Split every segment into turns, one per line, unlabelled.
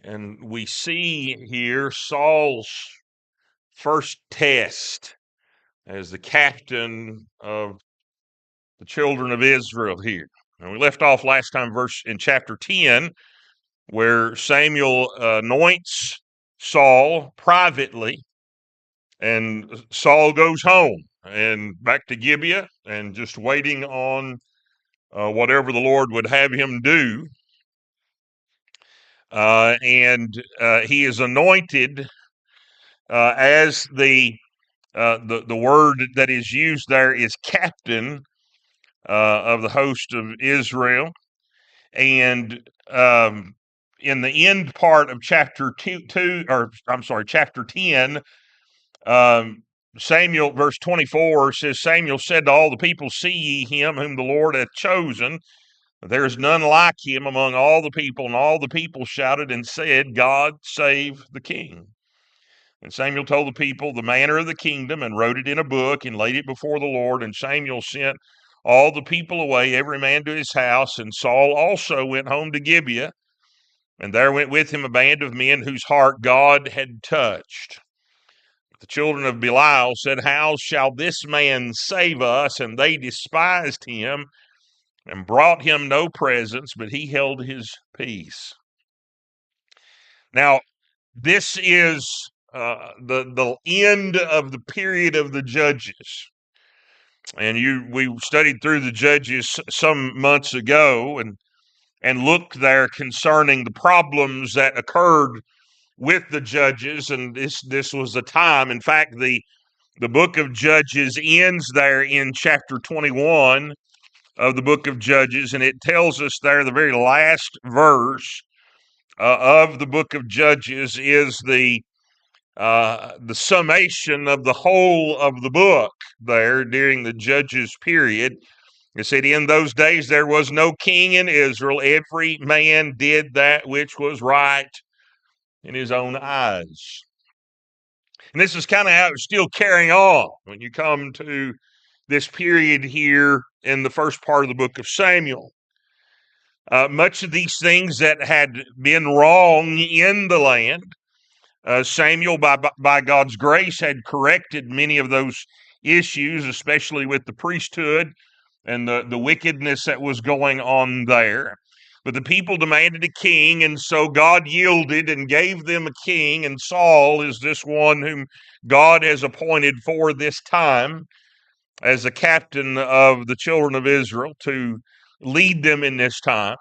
And we see here Saul's first test as the captain of the children of Israel here. And we left off last time in chapter 10, where Samuel anoints Saul privately, and Saul goes home and back to Gibeah and just waiting on whatever the Lord would have him do. And he is anointed as the word that is used there is captain of the host of Israel. And in the end part of chapter chapter 10, Samuel, verse 24 says, Samuel said to all the people, see ye him whom the Lord hath chosen. There is none like him among all the people. And all the people shouted and said, God save the king. And Samuel told the people the manner of the kingdom, and wrote it in a book, and laid it before the Lord. And Samuel sent all the people away, every man to his house. And Saul also went home to Gibeah, and there went with him a band of men whose heart God had touched. The children of Belial said, how shall this man save us? And they despised him, and brought him no presents, but he held his peace. Now, this is the end of the period of the Judges. And we studied through the Judges some months ago and looked there concerning the problems that occurred with the Judges. And this was the time. In fact, the book of Judges ends there in chapter 21 of the book of Judges, and it tells us there the very last verse of the book of Judges is the summation of the whole of the book there during the Judges period. It said, in those days there was no king in Israel. Every man did that which was right in his own eyes. And this is kind of how it's still carrying on when you come to this period here in the first part of the book of Samuel. Much of these things that had been wrong in the land, Samuel, by God's grace, had corrected many of those issues, especially with the priesthood and the wickedness that was going on there. But the people demanded a king, and so God yielded and gave them a king, and Saul is this one whom God has appointed for this time as a captain of the children of Israel to lead them in this time.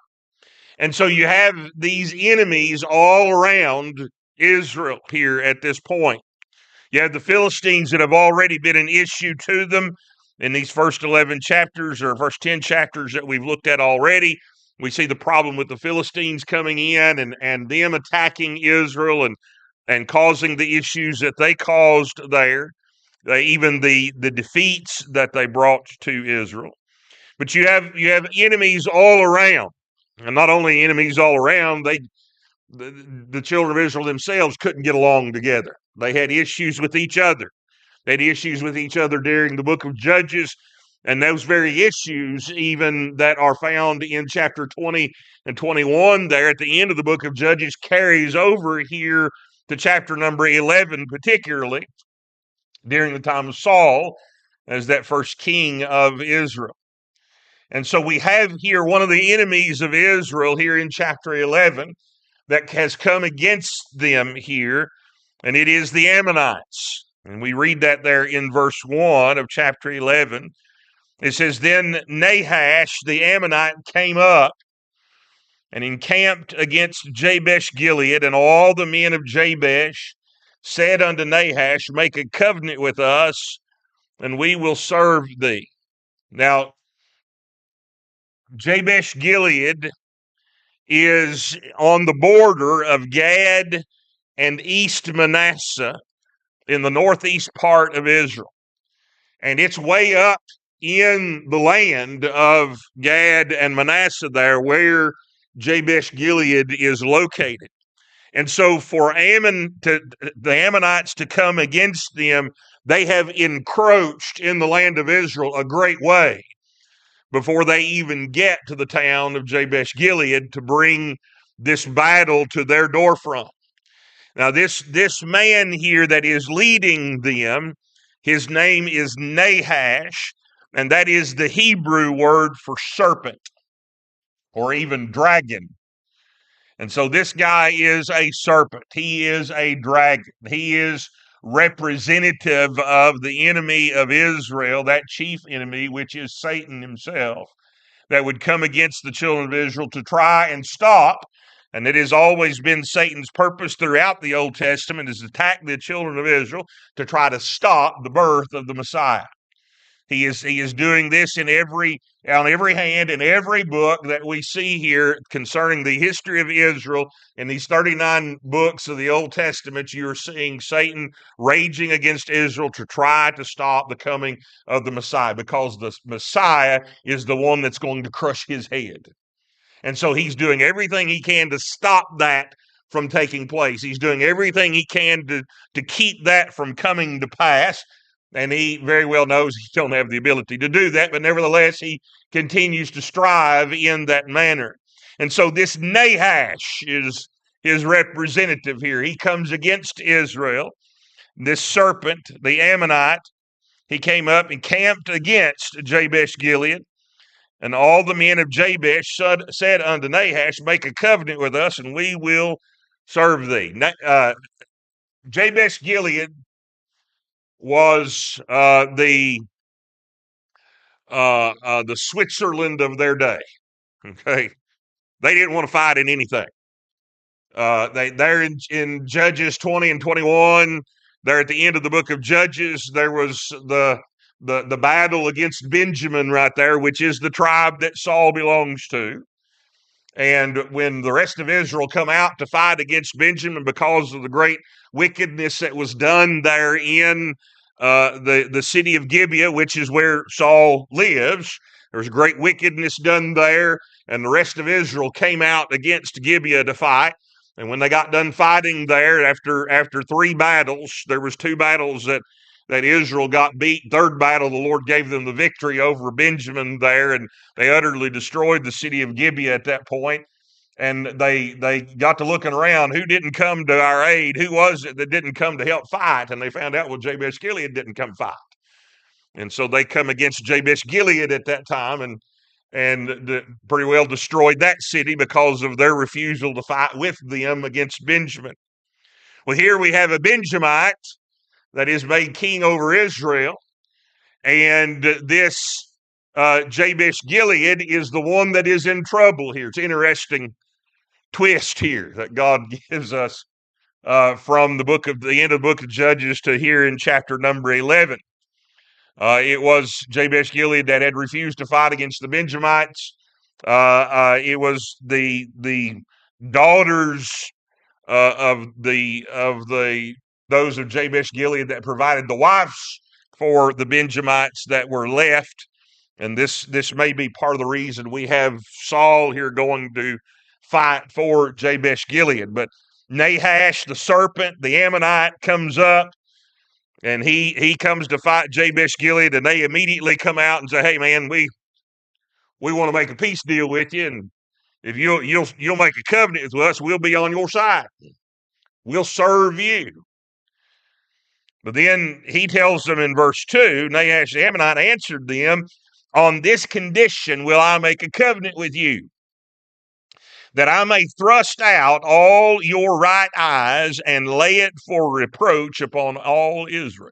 And so you have these enemies all around Israel here at this point. You have the Philistines that have already been an issue to them in these first 11 chapters or first 10 chapters that we've looked at already. We see the problem with the Philistines coming in and them attacking Israel and causing the issues that they caused there, even the defeats that they brought to Israel. But you have enemies all around. And not only enemies all around, the children of Israel themselves couldn't get along together. They had issues with each other. They had issues with each other during the book of Judges, and those very issues even that are found in chapter 20 and 21 there at the end of the book of Judges carries over here to chapter number 11, particularly during the time of Saul as that first king of Israel. And so we have here one of the enemies of Israel here in chapter 11 that has come against them here, and it is the Ammonites. And we read that there in verse 1 of chapter 11. It says, then Nahash the Ammonite came up and encamped against Jabesh Gilead, and all the men of Jabesh said unto Nahash, make a covenant with us, and we will serve thee. Now, Jabesh Gilead is on the border of Gad and East Manasseh in the northeast part of Israel. And it's way up in the land of Gad and Manasseh there where Jabesh Gilead is located. And so for the Ammonites to come against them, they have encroached in the land of Israel a great way before they even get to the town of Jabesh Gilead to bring this battle to their door front. Now, this man here that is leading them, his name is Nahash, and that is the Hebrew word for serpent or even dragon. And so this guy is a serpent. He is a dragon. He is representative of the enemy of Israel, that chief enemy, which is Satan himself, that would come against the children of Israel to try and stop. And it has always been Satan's purpose throughout the Old Testament is to attack the children of Israel to try to stop the birth of the Messiah. He is doing this on every hand in every book that we see here concerning the history of Israel. In these 39 books of the Old Testament, you are seeing Satan raging against Israel to try to stop the coming of the Messiah, because the Messiah is the one that's going to crush his head. And so he's doing everything he can to stop that from taking place. He's doing everything he can to keep that from coming to pass. And he very well knows he don't have the ability to do that, but nevertheless, he continues to strive in that manner. And so this Nahash is his representative here. He comes against Israel. This serpent, the Ammonite, he came up and camped against Jabesh Gilead. And all the men of Jabesh said unto Nahash, make a covenant with us, and we will serve thee. Jabesh Gilead was the Switzerland of their day. Okay, they didn't want to fight in anything. They're in Judges 20 and 21. They're at the end of the book of Judges. There was the battle against Benjamin right there, which is the tribe that Saul belongs to. And when the rest of Israel come out to fight against Benjamin because of the great wickedness that was done there in the city of Gibeah, which is where Saul lives, there was great wickedness done there, and the rest of Israel came out against Gibeah to fight. And when they got done fighting there, after 3 battles, there was 2 battles that Israel got beat. Third battle, the Lord gave them the victory over Benjamin there, and they utterly destroyed the city of Gibeah at that point. And they got to looking around, who didn't come to our aid? Who was it that didn't come to help fight? And they found out, well, Jabesh Gilead didn't come fight. And so they come against Jabesh Gilead at that time and pretty well destroyed that city because of their refusal to fight with them against Benjamin. Well, here we have a Benjamite that is made king over Israel. And this Jabesh Gilead is the one that is in trouble here. It's an interesting twist here that God gives us from the end of the book of Judges to here in chapter number 11. It was Jabesh Gilead that had refused to fight against the Benjamites. It was the daughters of those of Jabesh Gilead that provided the wives for the Benjamites that were left. And this may be part of the reason we have Saul here going to fight for Jabesh Gilead. But Nahash, the serpent, the Ammonite, comes up, and he comes to fight Jabesh Gilead, and they immediately come out and say, hey, man, we want to make a peace deal with you, and if you'll make a covenant with us, we'll be on your side. We'll serve you. But then he tells them in verse 2, Nahash the Ammonite answered them, on this condition will I make a covenant with you, that I may thrust out all your right eyes and lay it for reproach upon all Israel.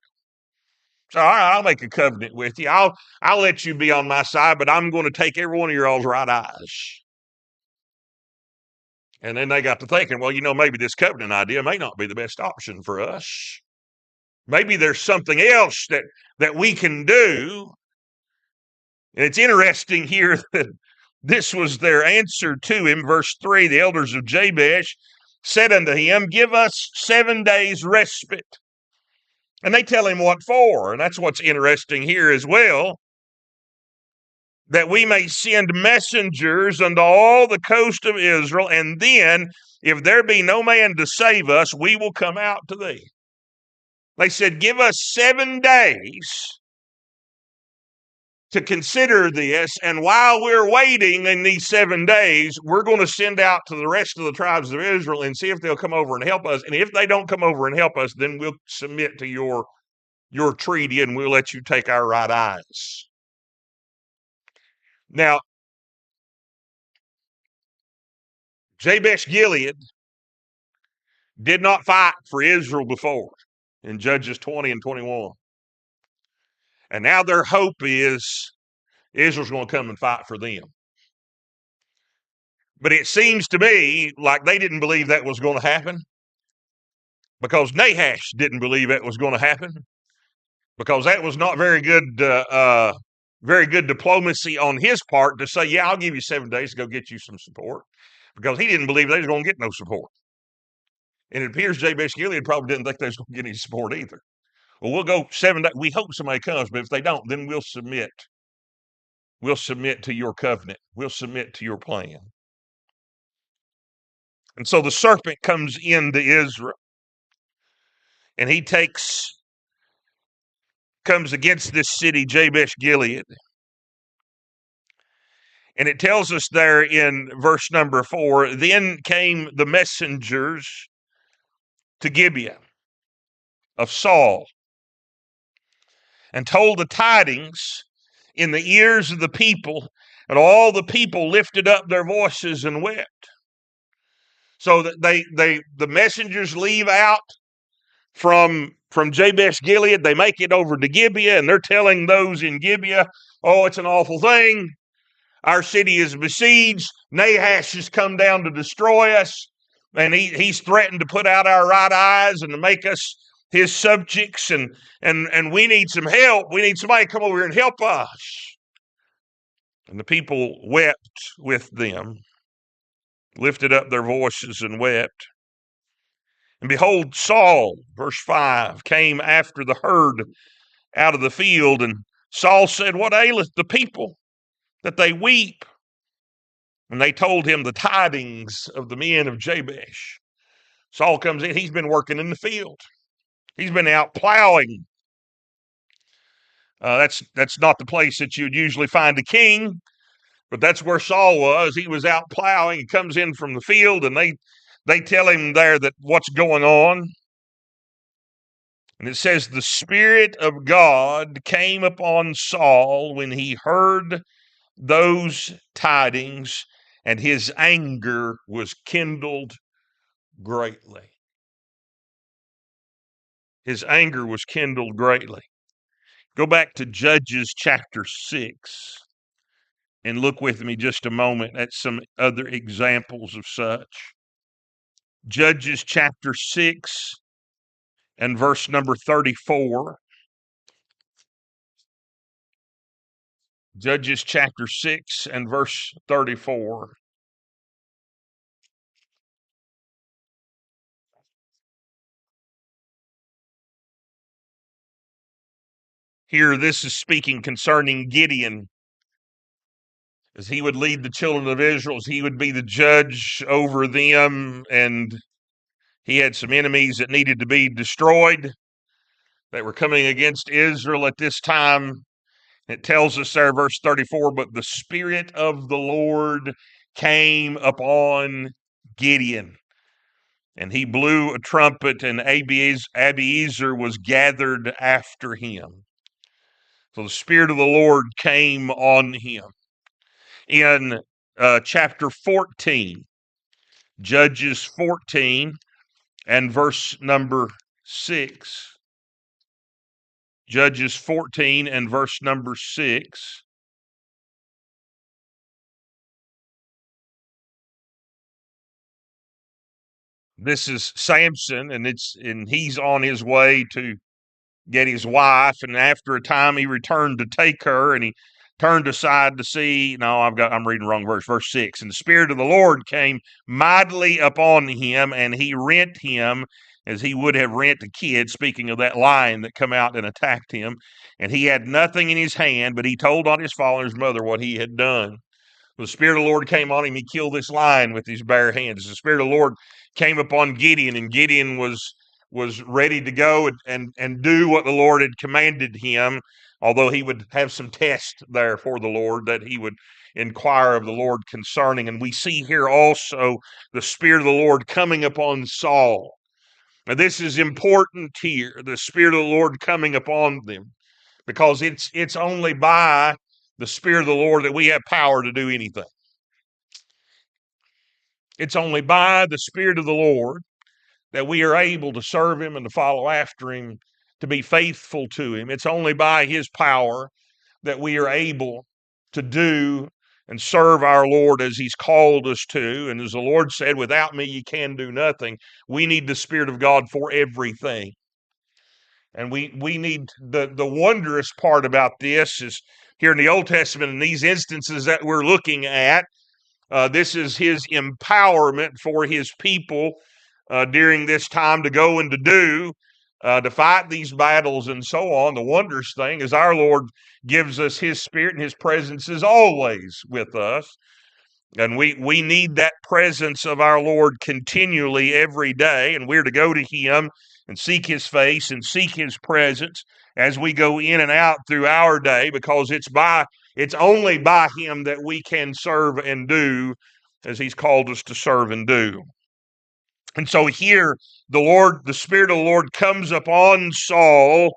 So, all right, I'll make a covenant with you. I'll let you be on my side, but I'm going to take every one of your all's right eyes. And then they got to thinking, well, maybe this covenant idea may not be the best option for us. Maybe there's something else that we can do. And it's interesting here that this was their answer to him. Verse 3, the elders of Jabesh said unto him, give us 7 days respite. And they tell him what for. And that's what's interesting here as well, that we may send messengers unto all the coast of Israel, and then, if there be no man to save us, we will come out to thee. They said, give us 7 days, to consider this. And while we're waiting in these 7 days, we're going to send out to the rest of the tribes of Israel and see if they'll come over and help us. And if they don't come over and help us, then we'll submit to your treaty and we'll let you take our right eyes. Now, Jabesh Gilead did not fight for Israel before in Judges 20 and 21. And now their hope is Israel's going to come and fight for them. But it seems to me like they didn't believe that was going to happen, because Nahash didn't believe it was going to happen, because that was not very good diplomacy on his part to say, yeah, I'll give you 7 days to go get you some support, because he didn't believe they was going to get no support. And it appears Jabesh Gilead probably didn't think they was going to get any support either. Well, we'll go 7 days. We hope somebody comes, but if they don't, then we'll submit. We'll submit to your covenant. We'll submit to your plan. And so the serpent comes into Israel, and he comes against this city, Jabesh Gilead. And it tells us there in verse number 4, then came the messengers to Gibeah of Saul and told the tidings in the ears of the people, and all the people lifted up their voices and wept. So that the messengers leave out from Jabesh Gilead. They make it over to Gibeah, and they're telling those in Gibeah, oh, it's an awful thing. Our city is besieged. Nahash has come down to destroy us, and he's threatened to put out our right eyes and to make us his subjects, and we need some help. We need somebody to come over here and help us. And the people wept with them, lifted up their voices and wept. And behold, Saul, verse 5, came after the herd out of the field, and Saul said, what aileth the people, that they weep? And they told him the tidings of the men of Jabesh. Saul comes in. He's been working in the field. He's been out plowing. That's not the place that you'd usually find a king, but that's where Saul was. He was out plowing. He comes in from the field, and they tell him there that what's going on. And it says, the Spirit of God came upon Saul when he heard those tidings, and his anger was kindled greatly. His anger was kindled greatly. Go back to Judges chapter 6 and look with me just a moment at some other examples of such. Judges chapter 6 and verse number 34. Judges chapter 6 and verse 34. Here, this is speaking concerning Gideon, as he would lead the children of Israel, as he would be the judge over them, and he had some enemies that needed to be destroyed that were coming against Israel at this time. It tells us there, verse 34, but the Spirit of the Lord came upon Gideon, and he blew a trumpet, and Abiezer was gathered after him. So the Spirit of the Lord came on him. In chapter 14, Judges 14 and verse number 6. Judges 14 and verse number 6. This is Samson, and he's on his way to get his wife, and after a time he returned to take her, and he turned aside to see. No, I'm reading the wrong verse. Verse 6. And the Spirit of the Lord came mightily upon him, and he rent him as he would have rent a kid, speaking of that lion that come out and attacked him. And he had nothing in his hand, but he told on his father and his mother what he had done. The Spirit of the Lord came on him. He killed this lion with his bare hands. The Spirit of the Lord came upon Gideon, and Gideon was was ready to go and do what the Lord had commanded him, although he would have some tests there for the Lord that he would inquire of the Lord concerning. And we see here also the Spirit of the Lord coming upon Saul. Now, this is important here, the Spirit of the Lord coming upon them, because it's only by the Spirit of the Lord that we have power to do anything. It's only by the Spirit of the Lord that we are able to serve him and to follow after him, to be faithful to him. It's only by his power that we are able to do and serve our Lord as he's called us to. And as the Lord said, without me, you can do nothing. We need the Spirit of God for everything. And we need the wondrous part about this is here in the Old Testament, in these instances that we're looking at, this is his empowerment for his people during this time to go and to do, to fight these battles and so on. The wondrous thing is our Lord gives us his Spirit, and his presence is always with us. And we need that presence of our Lord continually every day, and we're to go to him and seek his face and seek his presence as we go in and out through our day, because it's only by him that we can serve and do as he's called us to serve and do. And so here the Spirit of the Lord comes upon Saul,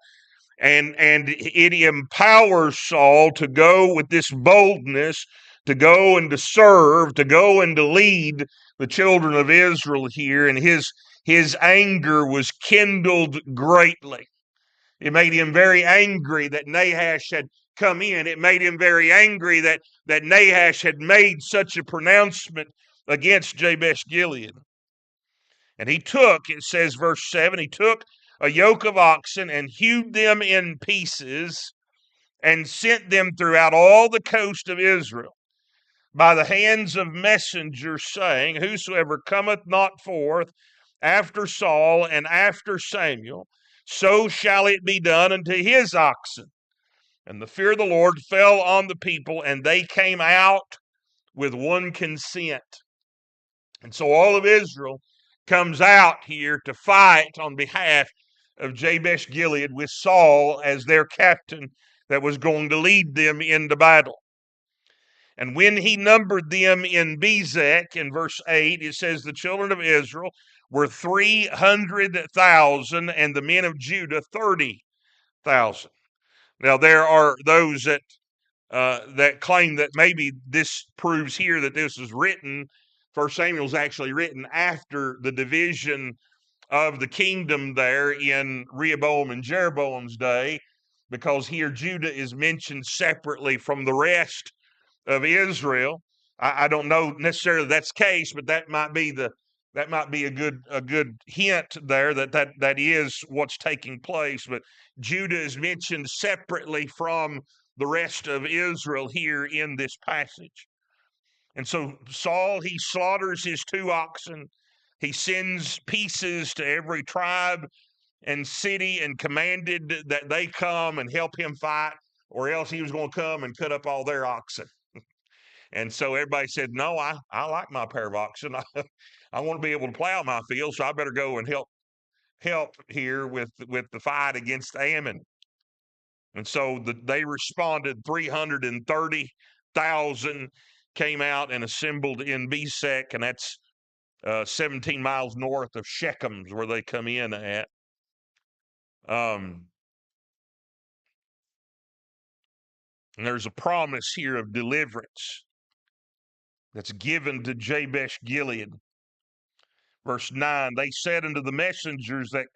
and it empowers Saul to go with this boldness, to go and to serve, to go and to lead the children of Israel here. And his anger was kindled greatly. It made him very angry that Nahash had come in. It made him very angry that Nahash had made such a pronouncement against Jabesh Gilead. And he took, it says, verse 7, he took a yoke of oxen and hewed them in pieces and sent them throughout all the coast of Israel by the hands of messengers, saying, whosoever cometh not forth after Saul and after Samuel, so shall it be done unto his oxen. And the fear of the Lord fell on the people, and they came out with one consent. And so all of Israel comes out here to fight on behalf of Jabesh Gilead, with Saul as their captain that was going to lead them into battle. And when he numbered them in Bezek, in verse 8, it says the children of Israel were 300,000, and the men of Judah 30,000. Now there are those that claim that maybe this proves here that this is written. First Samuel's actually written after the division of the kingdom there in Rehoboam and Jeroboam's day, because here Judah is mentioned separately from the rest of Israel. I don't know necessarily that's the case, but that might be a good hint there that is what's taking place. But Judah is mentioned separately from the rest of Israel here in this passage. And so Saul, he slaughters his 2 oxen. He sends pieces to every tribe and city and commanded that they come and help him fight, or else he was going to come and cut up all their oxen. And so everybody said, no, I like my pair of oxen. I want to be able to plow my field, so I better go and help here with the fight against Ammon. And so they responded. 330,000 came out and assembled in Bezek, and that's 17 miles north of Shechem's where they come in at. And there's a promise here of deliverance that's given to Jabesh Gilead. Verse 9, they said unto the messengers that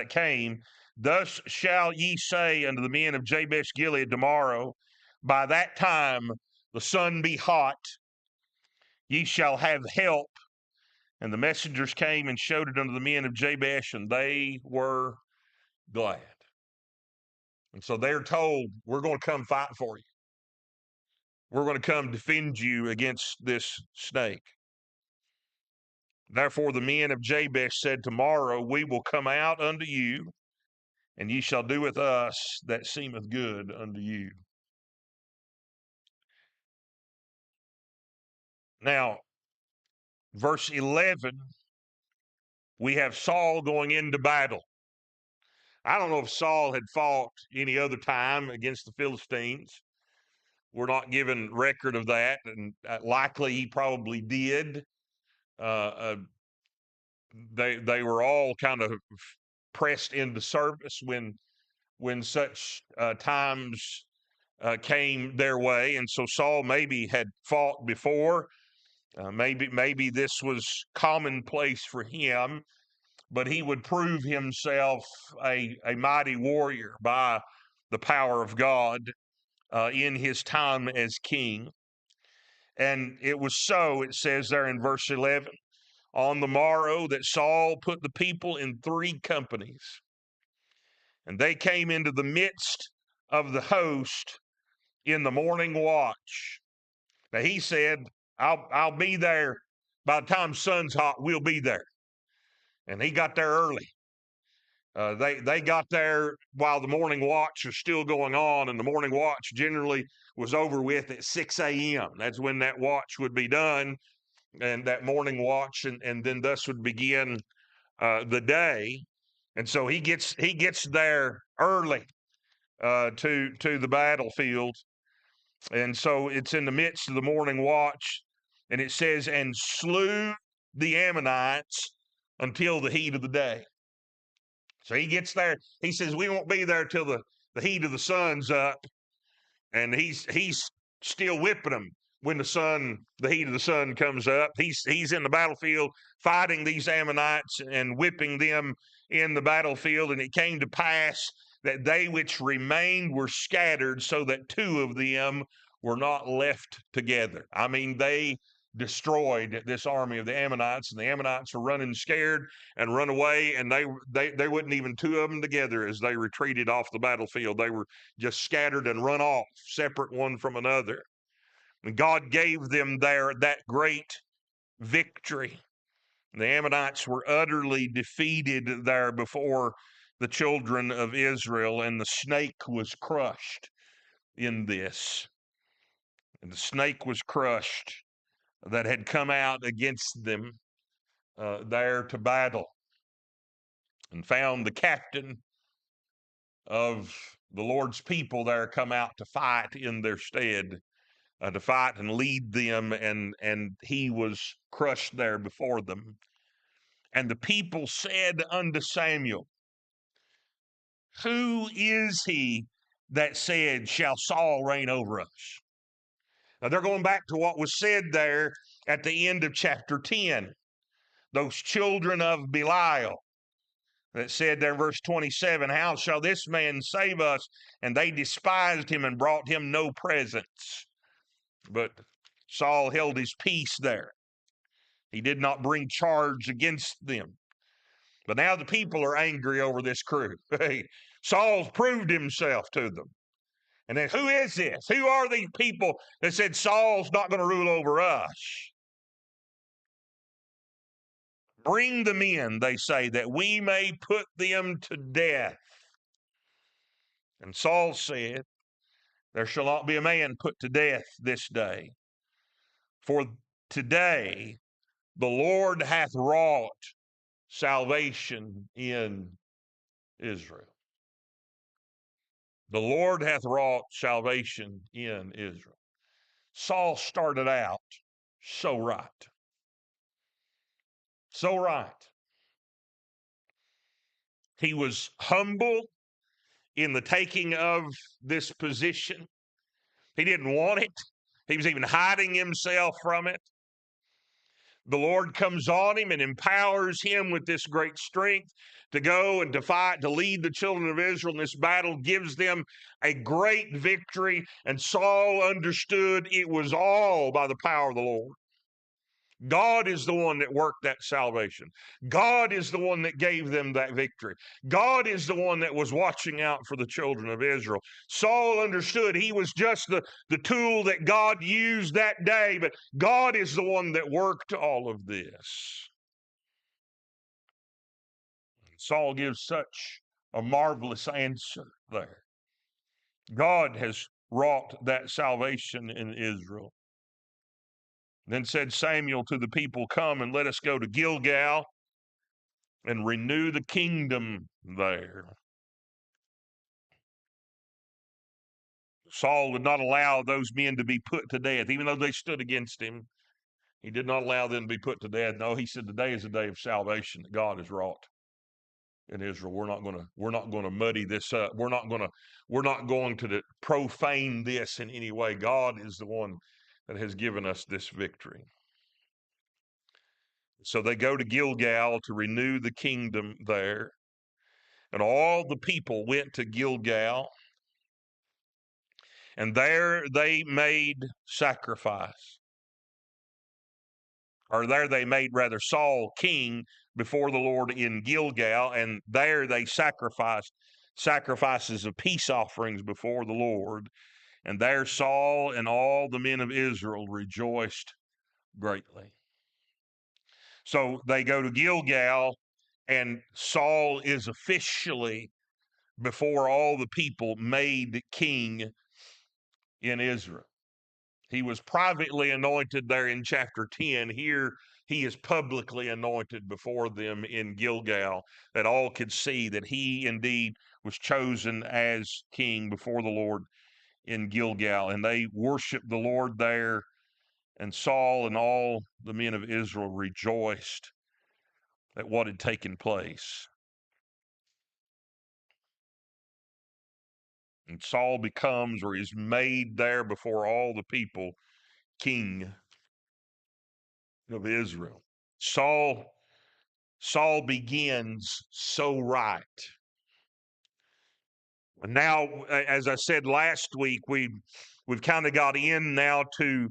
came, thus shall ye say unto the men of Jabesh Gilead tomorrow, by that time the sun be hot, ye shall have help. And the messengers came and showed it unto the men of Jabesh, and they were glad. And so they're told, we're going to come fight for you. We're going to come defend you against this snake. Therefore the men of Jabesh said, tomorrow we will come out unto you, and ye shall do with us that seemeth good unto you. Now, verse 11 we have Saul going into battle. I don't know if Saul had fought any other time against the Philistines. We're not given record of that, and likely he probably did. Uh, uh, they were all kind of pressed into service when such times came their way, and so Saul maybe had fought before. Maybe this was commonplace for him, but he would prove himself a mighty warrior by the power of God in his time as king. And it was so, it says there in verse 11, on the morrow that Saul put the people in 3 companies, and they came into the midst of the host in the morning watch. Now he said, I'll be there by the time sun's hot, we'll be there. And he got there early. They got there while the morning watch was still going on, and the morning watch generally was over with at 6 a.m. That's when that watch would be done, and that morning watch, and then thus would begin the day. And so he gets there early to the battlefield, and so it's in the midst of the morning watch, and it says, and slew the Ammonites until the heat of the day. So he gets there. He says, we won't be there till the heat of the sun's up. And he's still whipping them when the heat of the sun comes up. He's in the battlefield fighting these Ammonites and whipping them in the battlefield. And it came to pass that they which remained were scattered, so that 2 of them were not left together. I mean, they destroyed this army of the Ammonites, and the Ammonites were running scared and run away, and they wouldn't even 2 of them together as they retreated off the battlefield. They were just scattered and run off, separate one from another. And God gave them there that great victory. The Ammonites were utterly defeated there before the children of Israel, and the snake was crushed in this. And the snake was crushed that had come out against them there to battle, and found the captain of the Lord's people there come out to fight in their stead, to fight and lead them, and he was crushed there before them. And the people said unto Samuel, who is he that said, shall Saul reign over us? Now they're going back to what was said there at the end of chapter 10. Those children of Belial that said there in verse 27, how shall this man save us? And they despised him and brought him no presents. But Saul held his peace there. He did not bring charge against them. But now the people are angry over this crew. Hey, Saul's proved himself to them. And then who is this? Who are these people that said Saul's not going to rule over us? Bring them in, they say, that we may put them to death. And Saul said, there shall not be a man put to death this day. For today the Lord hath wrought salvation in Israel. The Lord hath wrought salvation in Israel. Saul started out so right. So right. He was humble in the taking of this position. He didn't want it. He was even hiding himself from it. The Lord comes on him and empowers him with this great strength to go and to fight, to lead the children of Israel in this battle, gives them a great victory. And Saul understood it was all by the power of the Lord. God is the one that worked that salvation. God is the one that gave them that victory. God is the one that was watching out for the children of Israel. Saul understood he was just the tool that God used that day, but God is the one that worked all of this. Saul gives such a marvelous answer there. God has wrought that salvation in Israel. Then said Samuel to the people, come and let us go to Gilgal. and renew the kingdom there. Saul would not allow those men to be put to death, even though they stood against him. He did not allow them to be put to death. No, he said, today is a day of salvation that God has wrought in Israel. We're not gonna muddy this up. We're not going to profane this in any way. God is the one that has given us this victory. So they go to Gilgal to renew the kingdom there. And all the people went to Gilgal, and there they made sacrifice. Or there they made rather Saul king before the Lord in Gilgal, and there they sacrificed sacrifices of peace offerings before the Lord. And there Saul and all the men of Israel rejoiced greatly. So they go to Gilgal, and Saul is officially, before all the people, made king in Israel. He was privately anointed there in chapter 10. Here he is publicly anointed before them in Gilgal, that all could see that he indeed was chosen as king before the Lord in Gilgal. And they worshiped the Lord there, and Saul and all the men of Israel rejoiced at what had taken place. And Saul becomes, or is made there before all the people, king of Israel. Saul begins so right. And now, as I said last week, we've kind of got in now to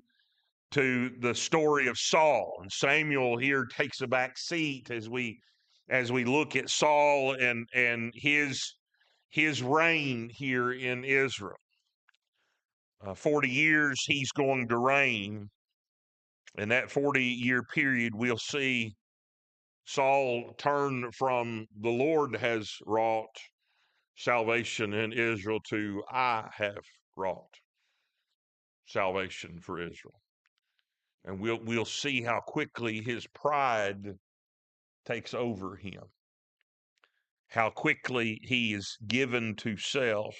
the story of Saul, and Samuel here takes a back seat as we look at Saul and his reign here in Israel. 40 years he's going to reign. In that 40-year period, we'll see Saul turn from the Lord has wrought salvation in Israel to I have wrought salvation for Israel. And we'll see how quickly his pride takes over him, how quickly he is given to self,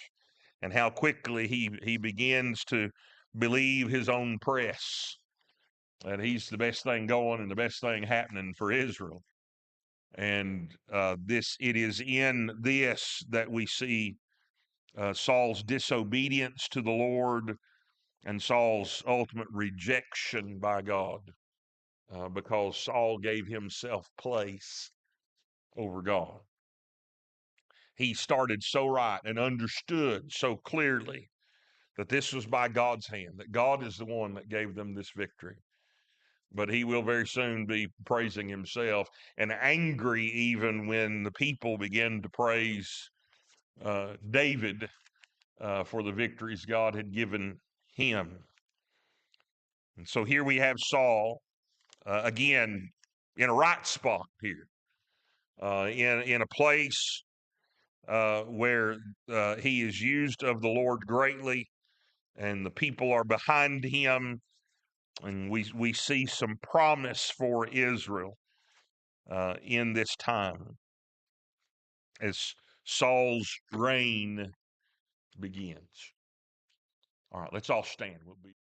and how quickly he begins to believe his own press, that he's the best thing going and the best thing happening for Israel. And it is in this that we see Saul's disobedience to the Lord and Saul's ultimate rejection by God, because Saul gave himself place over God. He started so right and understood so clearly that this was by God's hand, that God is the one that gave them this victory. But he will very soon be praising himself and angry even when the people begin to praise David for the victories God had given him. And so here we have Saul again in a right spot here, in a place where he is used of the Lord greatly, and the people are behind him, and we see some promise for Israel in this time as Saul's reign begins. All right, let's all stand. We'll be